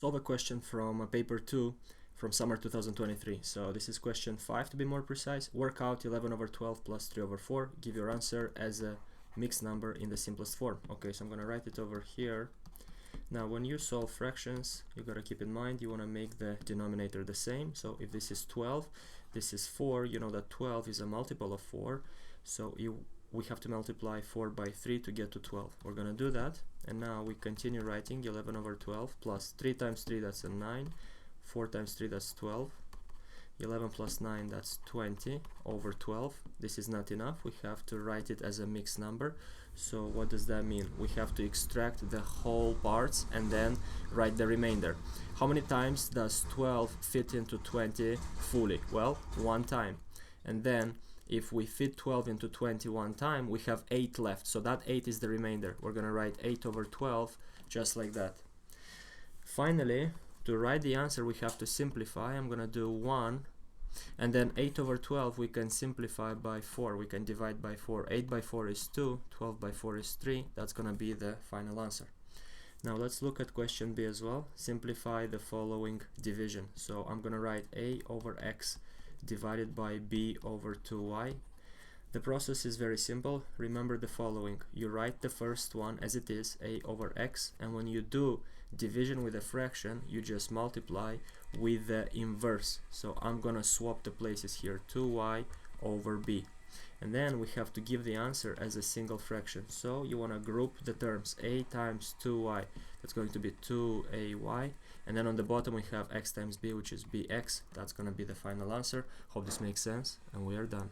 Solve a question from paper 2 from summer 2023. So this is question 5 to be more precise. Work out 11 over 12 plus 3 over 4. Give your answer as a mixed number in the simplest form. Okay, so I'm going to write it over here. Now when you solve fractions, you got to keep in mind you want to make the denominator the same. So if this is 12, this is 4, you know that 12 is a multiple of 4. So we have to multiply 4 by 3 to get to 12. We're going to do that. And now we continue writing 11 over 12 plus 3 times 3, that's a 9. 4 times 3, that's 12. 11 plus 9, that's 20 over 12. This is not enough. We have to write it as a mixed number. So what does that mean? We have to extract the whole parts and then write the remainder. How many times does 12 fit into 20 fully? Well, one time. And then if we fit 12 into 20 one time, we have 8 left. So that 8 is the remainder. We're going to write 8 over 12 just like that. Finally, to write the answer, we have to simplify. I'm going to do 1. And then 8 over 12 we can simplify by 4. We can divide by 4. 8 by 4 is 2. 12 by 4 is 3. That's going to be the final answer. Now let's look at question B as well. Simplify the following division. So I'm going to write a over x divided by b over 2y. The process is very simple. Remember the following. You write the first one as it is, a over x, and when you do division with a fraction, you just multiply with the inverse. So I'm gonna swap the places here, 2y over b. And then we have to give the answer as a single fraction. So you want to group the terms, a times 2y, that's going to be 2ay. And then on the bottom we have x times b, which is bx. That's going to be the final answer. Hope this makes sense, and we are done.